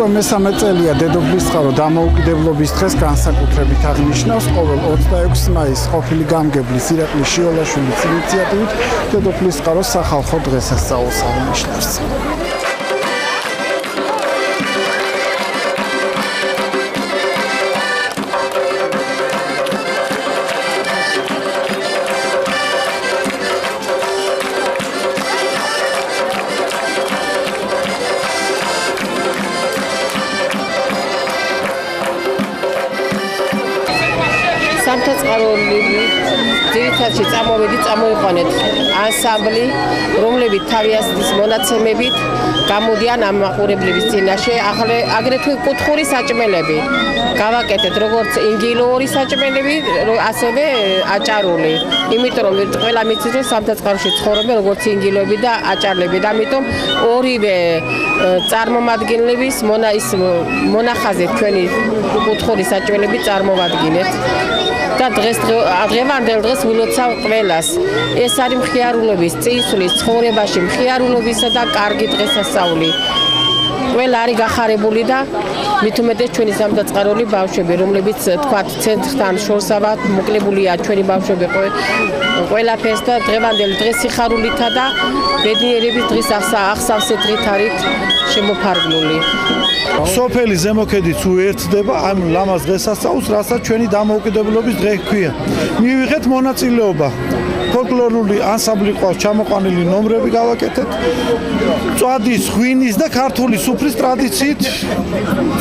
113 წელია დედოფლის წყარო დამოუკიდებლობის დღეს განსაკუთრებით აღნიშნავს. ყოველ 26 მაისს ყოფილი გამგებლის ირაკლი შიოლაშვილის ინიციატივით დედოფლის წყაროს სახალხო დღესასწაულს აღნიშნავს. ძირითადში წამოიყვანეთ ანსამბლი, რომლებიც თავიანთი მონაცემებით გამოდიან ამ მაყურებლების წინაშე. აგრეთვე კუთხური საჭმელები გავაკეთეთ, როგორც ინგილოური საჭმელები, ასევე აჭარული. იმიტომ რომ ყველა მიცით რომ სამთაწყაროში ცხოვრობენ როგორც ინგილოები და აჭარლები. ამიტომ ორივე წარმომადგენლების მონახაზი თქვენი კუთხური საჭმელები წარმოვადგინეთ. და დღევანდელ დღეს ვილოცავ ყველას. ეს არის მხიარულობის, წინსვლის, ცხოვრებაში მხიარულობისა და კარგი დღესასწაული. ყველა არის გახარებული და მით უმეტეს ჩვენი სამთაწყაროლი ბავშვები, რომლებიც თქვათ ცენტრთან შორსავად მოკლებულია ჩვენი ბავშვები ყველაფერს და დღევანდელ დღეს სიხარულითა და ბედნიერების დღის აღსავსე დღით არის შემოფარგლული. სოფელი ზემოქედიც უერთდება ამ ლამაზ დღესასწაულს, რასაც ჩვენი დამოუკიდებლობის დღე ჰქვია. მივიღეთ მონაწილეობა. ფოლკლორული ანსამბლი ყავს, ჩამოყვანილი ნომრები გავაკეთეთ. წვადის, ღვინის და ქართული სუფრის ტრადიციით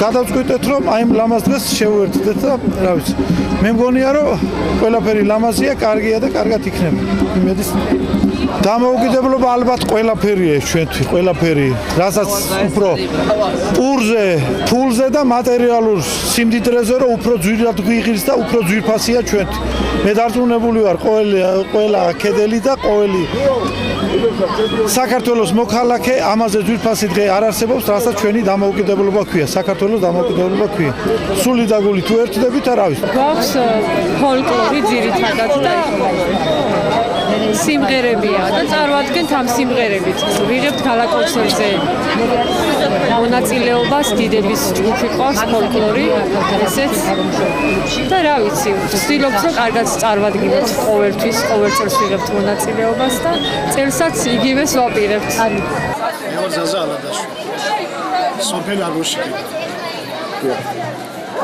გადავწყვიტეთ, რომ აი ამ ლამაზ დღეს შევუერთდეთ და რა ვიცი. მე მგონია, რომ ყველაფერი ლამაზია, კარგია და კარგად იქნება. იმედის დამოუკიდებლობა ალბათ ყველაფერია ჩვენთვის, ყველაფერი, რასაც უფრო პურზე, ფულზე და მატერიალურ სიმდიდრეზე რომ უფრო ძვირად გვიღირს და უფრო ძვირფასია ჩვენთვის. მე დარწმუნებული ვარ, ყველა კედელი და ყოველი საქართველოს მოქალაქე ამაზე ძვირფასი დღე არ არსებობს, რასაც ჩვენი დამოუკიდებლობა ქვია, საქართველოს დამოუკიდებლობა ქვია. სული და გული თუ ერთდებით და რა ვიცი. გვაქვს ფოლკლორი ძირითადად და სიმღერებია და წარვადგენთ ამ სიმღერებით. ვიღებთ გალაკონცერტზე მონაწილეობას, დიდების ჯგუფი ყავს ფოლკლორი, ესეც და რა ვიცი, ვცდილობთ რომ კარგად წარვადგინოთ ყოველთვის, ყოველ წელს ვიღებთ მონაწილეობას და წელსაც იგივეს ვაპირებთ. მე ზაზა ალადაშვილი. სოფელ აგუშიკი.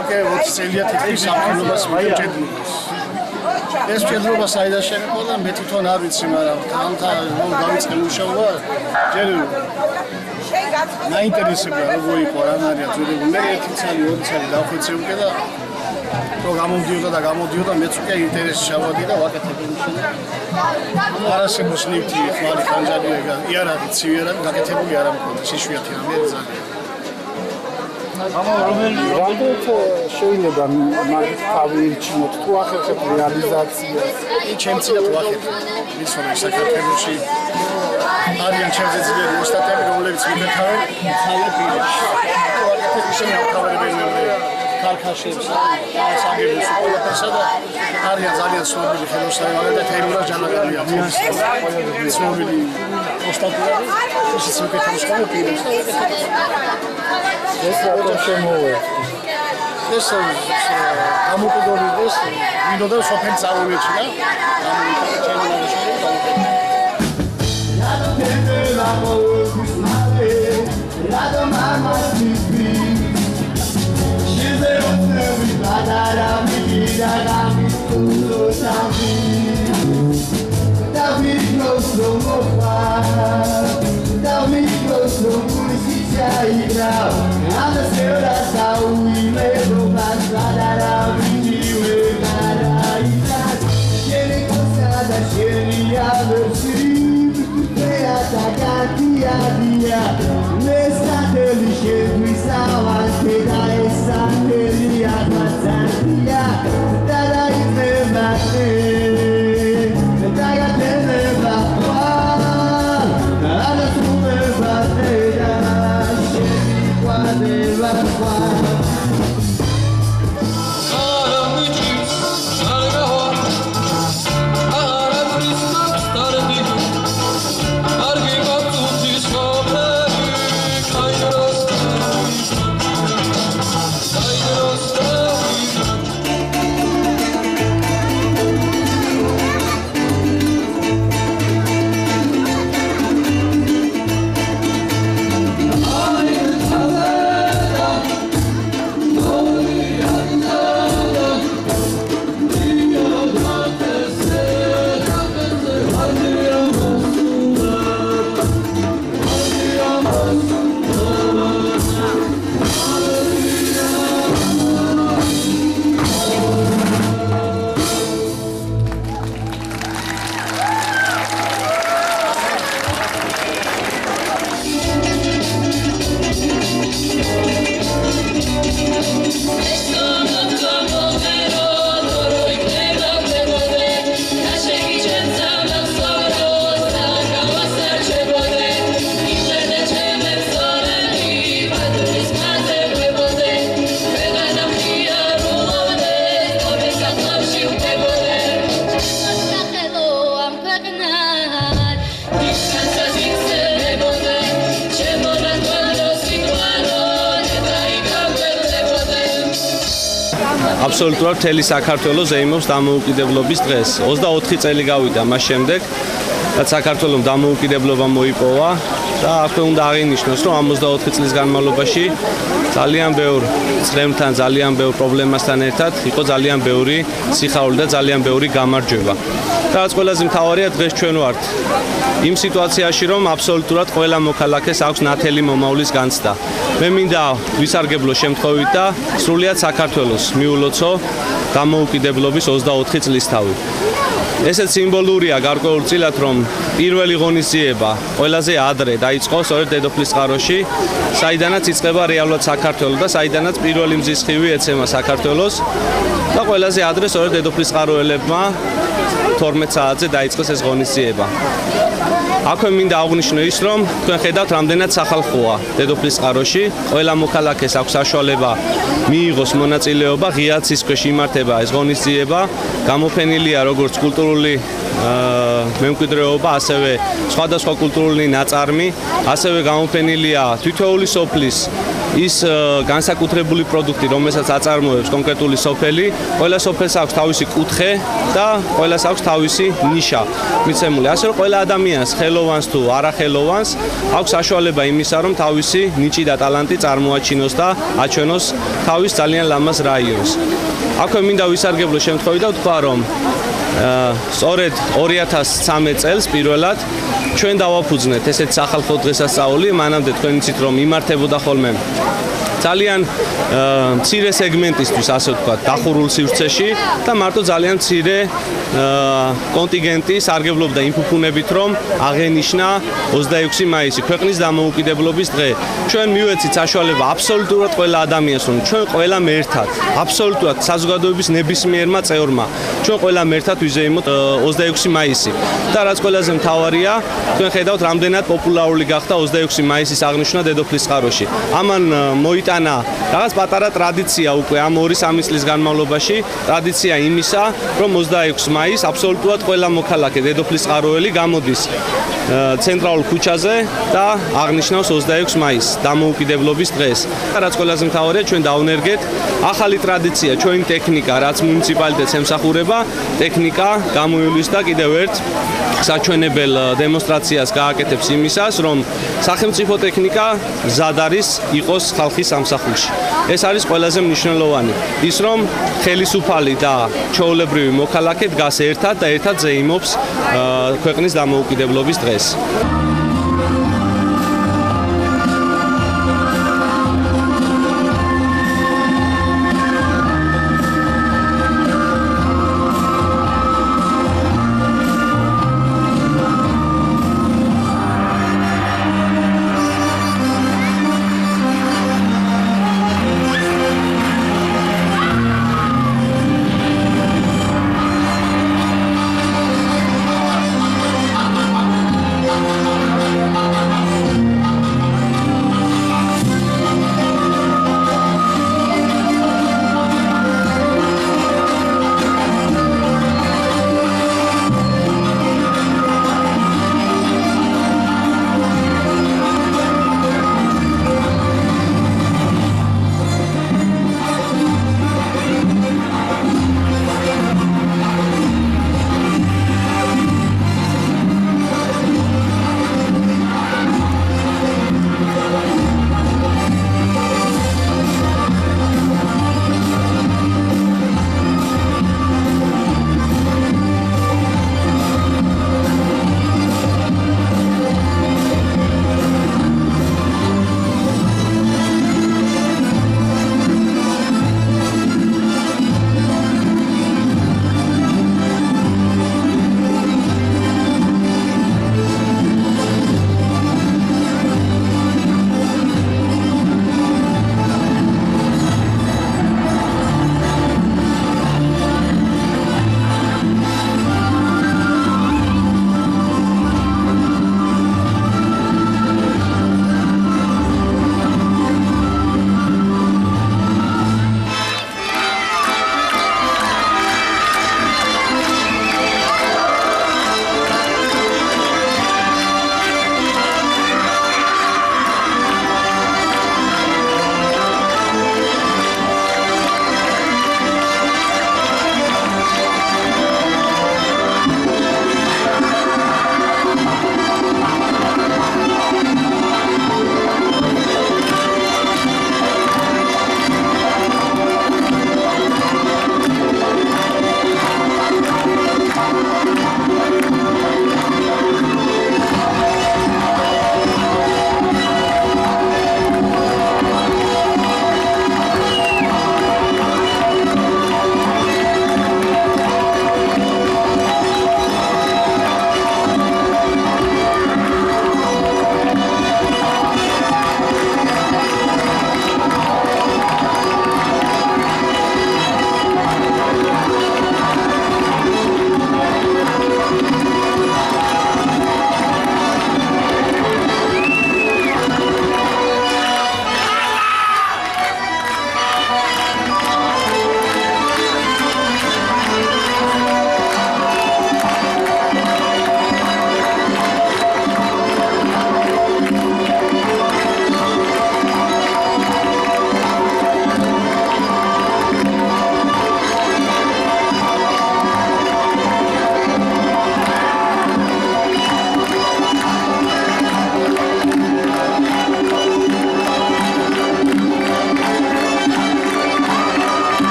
ოკეი, 20 წელია თითქმის სამხედრობას ვიჭედნოს. ეს მჭედრობა საიდან შეყოდა მე თვითონ არ ვიცი, მაგრამ თან რომ დავიწყე მუშაობა ჯერ მაინტერესებდა როგორ იყო რა არის ძველი მე ერთი წელი ორი წელი დავხვეწებდი და რო გამოდიოდა მეც უკვე ინტერესი შევადი და ვაკეთებდი მუშაობა არასებობს ნივთი ხმალი ხანჯალი იარაღი ცივიარაღი გაკეთებული არ ამქონდა შეშვიათი რამე ძალიან რამდენად შეიძლება მაგის თავი ირჩინოთ თუ ახერხებთ რეალიზაციას? ჩემციათ ვახერხებ. ვიცოდი საქართველოში არიან ჩემზე ძლიერი ოსტატები, რომლებიც მიგეთავენ ხალე პირში. ვაკეთებ ისინი ავთავებენ ქარქაშებს, საგებოს ყველაფერსა და არიან ძალიან ცნობილი ხელოსნები და თეიმურაზ ჯანაგალია. ცნობილი ოსტატები, ისიც მიგეთავენ ხალე პირში. ეს რა შემოვეც? ეს დამოუკიდებლობის დღეს მინდოდა სოფელი წავიმეჩინა. Anda seu da saúde, levou pra estrada da vida, caraída. Cheire cansada, cheia do frio, vem atacar dia a dia. Nessa inteligente e salva-te da essa teria passaria. Tada e me bater. აბსოლუტურად მთელი საქართველოს ზეიმობს დამოუკიდებლობის დღეს. 24 წელი გავიდა მას შემდეგ, რაც საქართველოს დამოუკიდებლობა მოიპოვა და აქვე უნდა აღინიშნოს, რომ ამ 24 წლის განმავლობაში ძალიან ბევრ წრემთან, ძალიან ბევრ პრობლემასთან ერთად იყო ძალიან ბევრი სიხარული და ძალიან ბევრი გამარჯვება. და რაც ყველაზე მთავარია, დღეს ჩვენ ვართ იმ სიტუაციაში, რომ აბსოლუტურად ყველა მოქალაქეს აქვს ნათელი მომავლის განცდა. მე მინდა ვისარგებლო შემთხვევით და სრულიად საქართველოს მიულოცო დამოუკიდებლობის 24 წლისთავი. ესეც სიმბოლურია გარკვეულწილად, რომ პირველი ღონისძიება ყველაზე ადრე დაიწყო სწორედ დედოფლისწყაროში, საიდანაც იწყება რეალურად საქართველო და საიდანაც პირველი მზის ხივი ეცემა საქართველოს და ყველაზე ადრე სწორედ დედოფლისწყაროელებმა 12 საათზე დაიწყეს ეს ღონისძიება. აქვე მინდა აღვნიშნო ის, რომ თქვენ ხედავთ, რამდენად სახალხოა დედოფლისწყაროში, ყველა მოქალაქეს აქვს საშუალება მიიღოს მონაწილეობა, ღია ცის ქვეშ იმართება ეს ღონისძიება, გამოფენილია როგორც კულტურული მემკვიდრეობა, ასევე სხვადასხვა კულტურული ნაწარმი, ასევე გამოფენილია თითოეული სოფლის ის განსაკუთრებული პროდუქტი, რომელსაც აწარმოებს კონკრეტული სოფელი, ყველა სოფელს აქვს თავისი კუთხე და ყველას აქვს თავისი ნიშა მიცემული. ასე რომ ყველა ადამიანს, ხელოვანს თუ არახელოვანს, აქვს საშუალება იმისა, რომ თავისი ნიჭი და ტალანტი წარმოაჩინოს და აჩვენოს თავის ძალიან ლამაზ რაიონს. აქვე მინდა ვისარგებლო შემთხვევით და ვთქვა, რომ სწორედ 2013 წელს პირველად ჩვენ დავაფუძნეთ ესეთ სახალხო დღესასწაული, მანამდე თქვენ იცით, რომ იმართებოდა ხოლმე ძალიან მცირე სეგმენტისთვის, ასე ვთქვათ, დახურულ სივრცეში და მარტო ძალიან მცირე კონტინგენტი სარგებლობდა იმ ფუფუნებით, რომ აღენიშნა 26 მაისი, ქვეყნის დამოუკიდებლობის დღე. ჩვენ მივეცით საშუალება აბსოლუტურად ყველა ადამიანს, რომ ჩვენ ყველამ ერთად, აბსოლუტურად საზოგადოების ნებისმიერმა წევრმა, ჩვენ ყველამ ერთად ვიზეიმოთ 26 მაისი. და რაც ყველაზე მთავარია, თქვენ ხედავთ, რამდენად პოპულარული გახდა 26 მაისის აღნიშვნა დედოფლისწყაროში. ამან მოიტანა რაღაც პატარა ტრადიცია უკვე ამ 2-3 წლის განმავლობაში, ტრადიცია იმისა, რომ 26 მაისს აბსოლუტურად ყველა მოქალაქე დედოფლისწყაროელი გამოდის ცენტრალურ ქუჩაზე და აღნიშნავს 26 მაისს, დამოუკიდებლობის დღეს. და რაც ყველაზე მთავარია, ჩვენ დავნერგეთ ახალი ტრადიცია, ჩვენი ტექნიკა, რაც მუნიციპალიტეტს ემსახურება, ტექნიკა გამოივლის და კიდევ ერთ საჩვენებელ დემონსტრაციას გააკეთებს იმისას, რომ სახელმწიფო ტექნიკა მზად არის იყოს ხალხის სამსახურში. ეს არის ყველაზე მნიშვნელოვანი. ის რომ ხელისუფალი და ჩვეულებრივი მოქალაქე დგას ერთად და ერთად ზეიმობს ქვეყნის დამოუკიდებლობის დღეს.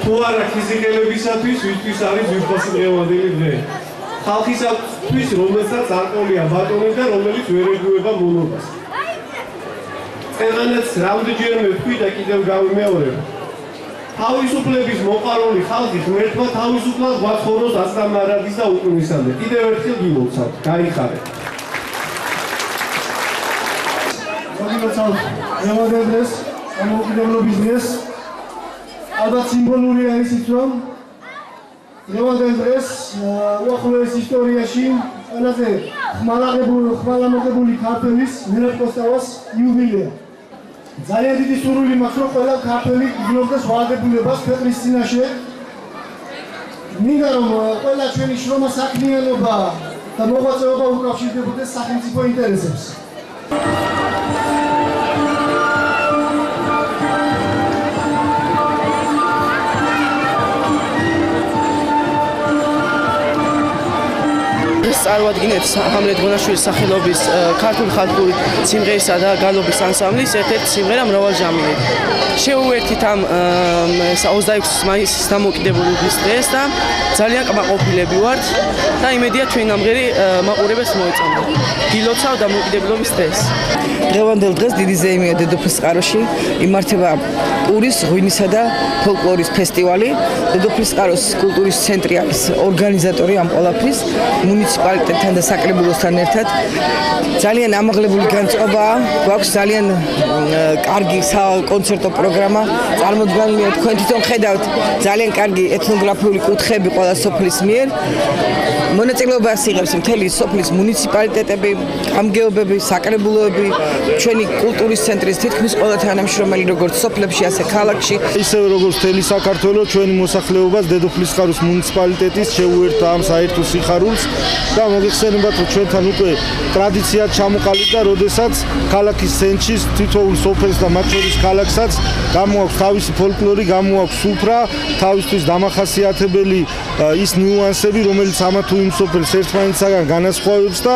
თუ არა ფიზიკელებისათვის, ვისთვის არის ძვირფასი დღევანდელი დღე. ხალხისათვის, რომელსაც არ ყოლია ბატონი და რომელიც ვერ ეგუება მონობას. ყველანაც რამდენჯერმე ვთქვი და კიდევ გავიმეორებ. თავისუფლების მოყვარული ხალხი ღმერთმა თავისუფლად გვაცხოვროს აცდამარადის და უკუნისამდე. კიდევ ერთხელ გიმოცავთ, გაიხარეთ. მოგილოცავთ დღევანდელ დღეს, დამოუკიდებლობის დღეს. ალბათ სიმბოლურია ისიც, რომ დღევანდელ დღეს უახლოეს ისტორიაში ყველაზე ხმალაღებული ქართველის მირაბ კოსტავას იუბილეა. ძალიან დიდი სურვილი მაქვს, რომ ყველა ქართველი იგნორდეს ვალდებულებას ქვეყნის წინაშე. მინდა რომ ყველა ჩვენი შრომა საქმიანობა და მოღვაწეობა უკავშირდებოდეს სახელმწიფო ინტერესებს. წარვადგინეთ ჰამლეტ გონაშვილის სახელობის ქართული ხალხური სიმღერისა და გალობის ანსამბლის ერთ-ერთი სიმღერა მრავალჟამიერი. შევუერთით ამ 26 მაისის დამოუკიდებლობის დღეს და ძალიან კმაყოფილები ვართ და იმედია ჩვენ ამღერი მაყურებელს მოეწონდა. გილოცავ დამოუკიდებლობის დღეს. დღევანდელ დღეს დიდი ზეიმია დედოფლისწყაროში იმართება პურის, ღვინისა და ფოლკლორის ფესტივალი. დედოფლისწყაროს კულტურის ცენტრი არის ორგანიზატორი ამ ყველაფრის. მუნიციპალიტეტთან და საკრებულოსთან ერთად ძალიან ამაღლებული განწყობაა, გვაქვს ძალიან კარგი საკონცერტო პროგრამა წარმოდგენილია, თქვენ თვითონ ხედავთ ძალიან კარგი ეთნოგრაფიული კუთხეები ყველა სოფლის მიერ. მონაწილეობას იღებს მთელი სოფლის მუნიციპალიტეტები, გამგეობები, საკრებულოები, ჩვენი კულტურის ცენტრის თითქმის ყველა თანამშრომელი როგორც სოფლებში, ასე ქალაქში. ისევე როგორც მთელი საქართველოს ჩვენი მოსახლეობას დედოფლისწყაროს მუნიციპალიტეტის შეუერთდა ამ საერთო სიხარულს და მოგეხსენებათ, რომ ჩვენთან უკვე ტრადიციად ჩამოყალიბდა და როდესაც ქალაქის ცენტრში თითოეულ სოფელს და მათ შორის ქალაქსაც გამოაქვს თავისი ფოლკლორი, გამოაქვს სუფრა, თავისთვის დამახასიათებელი ის ნიუანსები, რომელიც ამა თუ იმ სოფელს ერთმანეთსაგან განასხვავებს და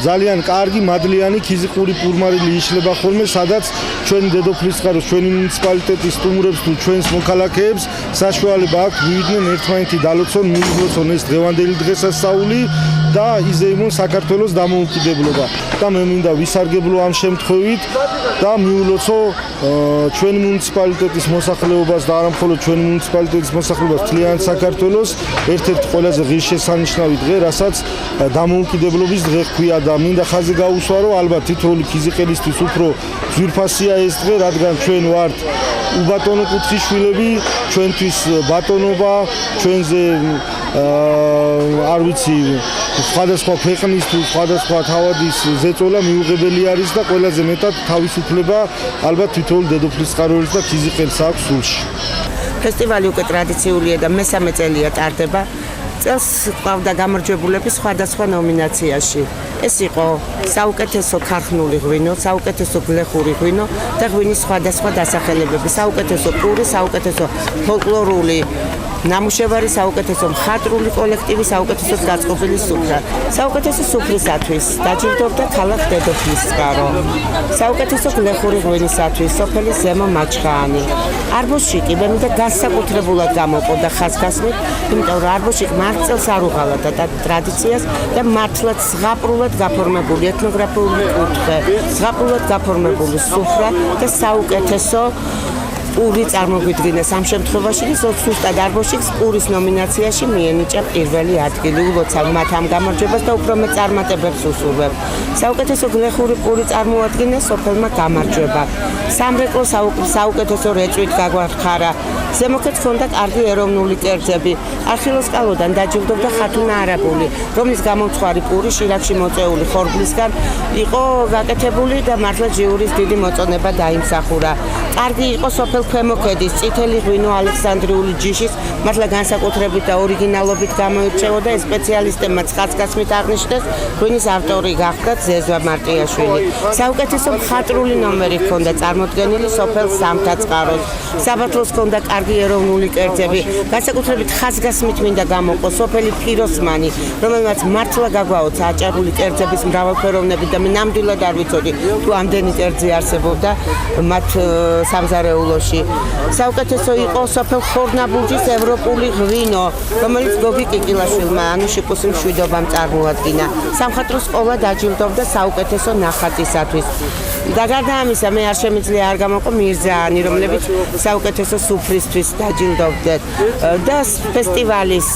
ძალიან კარგი მადლიანი ქიზიყური პურმარილი იშლება ხოლმე, სადაც ჩვენი დედოფლისწყაროს, ჩვენი მუნიციპალიტეტის სტუმრებს თუ ჩვენს მოქალაქეებს საშუალება აქვთ მივიდნენ ერთმანეთი დალოცონ, მიიღონ ეს დღევანდელი დღესასწაული და იზეიმონ საქართველოს დამოუკიდებლობა. და მე მინდა ვისარგებლო ამ შემთხვევით და მიულოცო ჩვენი მუნიციპალიტეტის მოსახლეობას და არა მხოლოდ ჩვენი მუნიციპალიტეტის მოსახლეობას, მთლიან საქართველოს ერთ-ერთი ყველაზე ღირსშესანიშნავი დღე, რასაც დამოუკიდებლობის დღე ჰქვია და მინდა ხაზი გაუსვა, რომ ალბათ თითოეული ქიზიყელისთვის უფრო ძვირფასია ეს დღე, რადგან ჩვენ ვართ უბატონო კუთხის შვილები, ჩვენთვის ბატონობა, ჩვენზე არ ვიცი, სხვადასხვა ქვეყნის თუ სხვადასხვა თავადის ზეწოლა მიუღებელი არის და ყველაზე მეტად თავისუფლება ალბათ თითოეულ დედოფლისწყაროელს და ქიზიყელს აქვს სულში. ფესტივალი უკვე ტრადიციულია და მესამე წელია ტარდება. წელს ყავდა გამარჯვებულები სხვადასხვა ნომინაციაში. ეს იყო საუკეთესო ქარხნული ღვინო, საუკეთესო გლეხური ღვინო და ღვინის სხვადასხვა დასახელებები, საუკეთესო პური, საუკეთესო ფოლკლორული ნამუშევარი, საუკეთესო მხატვრული კოლექტივი, საუკეთესო დაწყობილი სუფრა. საუკეთესო სუფრისათვის დაჯილდოვდა ქალაქ დედოფლისწყარო. საუკეთესო გლეხური ღვინისათვის სოფელი ზემო მაჩხაანი. არბოშიკი მე მინდა განსაკუთრებულად გამოვყოდა ხაზგასმით, იმიტომ რომ არბოშიკი მართლაც არ უღალატა და ტრადიციას და მართლაც ზღაპრულად გაფორმებული ეთნოგრაფიული კუთხე, ზღაპრულად გაფორმებული სუფრა და საუკეთესო პური წარმოგვიდგინეს ამ შემთხვევაში ზუსტად არბოშიკს პურის ნომინაციაში მიენიჭა პირველი ადგილი. ულოცავ მათ ამ გამარჯვებას და უფრო მეტ წარმატებებს უსურვებ. საუკეთესო გლეხური პური წარმოადგენს სოფელმა გამარჯვება. სამრეკლო საუკეთესო რეწვით გაგვარხარა. ზემოქეთ ჰქონდა კარგი ეროვნული კერძები. ახილოს კალოდან დაჯილდოვდა ხათუნა არაბული, რომლის გამომცხვარი პური შირაქში მოწეული ხორბლისგან იყო გაკეთებული და მართლა ჟიურის დიდი მოწონება დაიმსახურა. კარგი იყო სოფელ ქვემოქედის წითელი ღვინო ალექსანდრიული ჯიშის, მართლა განსაკუთრებით და ორიგინალობით გამოირჩეოდა, სპეციალისტებმა ხაზგასმით აღნიშნეს, ღვინის ავტორი გახდათ ზეზვა მარტიაშვილი. საუკეთესო მხატვრული ნომერი ჰქონდა წარმოდგენილი სოფელ სამთაწყაროს. საბათლოს ჰქონდა კარგი ეროვნული კერძები, განსაკუთრებით ხაზგასმით მინდა გამოყო სოფელი ფიროსმანი, რომელმაც მართლა გაგვაოცა აჭარული კერძების მრავალფეროვნებით და მე ნამდვილად არ ვიცოდი თუ ამდენი კერძი არსებობდა მათ სამზარეულოში. სოფელში. საუკეთესო იყო სოფელ ხორნაბურჯის ევროპული ღვინო, რომელიც გოგი კიკილაშვილმა ანუშიკუს მშვიდობამ წარმოადგინა. სამხატვრო სკოლა დაჯილდოვდა საუკეთესო ნახატისათვის. და გარდა ამისა, მე არ შემიძლია არ გამოვყო მირზაანი, რომლებიც საუკეთესო სუფრისთვის დაჯილდოვდნენ. და ფესტივალის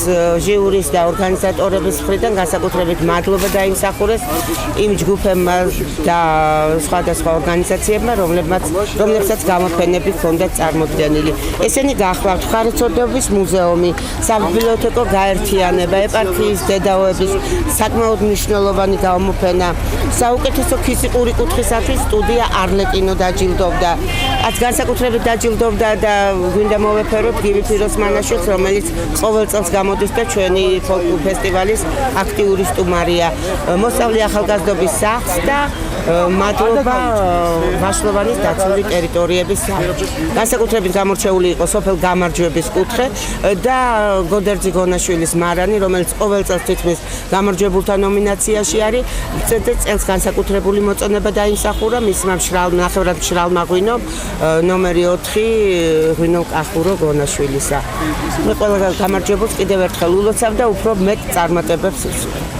ჟიურის და ორგანიზატორების მხრიდან განსაკუთრებით მადლობა დაიმსახურეს იმ ჯგუფებმა და სხვადასხვა ორგანიზაციებმა, რომლებსაც გამოფენები ჰქონდათ წარმოდგენილი. ესენი გახლავთ მხარეთმცოდნეობის მუზეუმი, საბიბლიოთეკო გაერთიანება, ეპარქიის დედაოების საკმაოდ მნიშვნელოვანი გამოფენა, საუკეთესო ქისიყური კუთხისათვის სტუდია არლეკინო დაჯილდოვდა. აც განსაკუთრებით დაჯილდოვდა და გვინდა მოვეფეროთ გივი ფიროსმანაშვილს, რომელიც ყოველ წელს გამოდის და ჩვენი ფოლკლორ ფესტივალის აქტიური სტუმარია. მოსწავლე ახალგაზრდობის სახლს და მადლობა ვაშლოვანის დაცული ტერიტორიების სახლს. განსაკუთრებით გამორჩეული იყო სოფელ გამარჯვების კუთხე და გოდერძი გონაშვილის მარანი, რომელიც ყოველ წელს თითქმის გამარჯვებულთა ნომინაციაში არის. წელს განსაკუთრებული მოწონება დაიმსახურა მისმა ნახევრად მშრალმა ღვინომ ნომერი 4 ღვინო კახურო გონაშვილისა. მე ყველა გამარჯვებულს კიდევ ერთხელ ულოცავ და უფრო მეტ წარმატებებს ვსურვებ.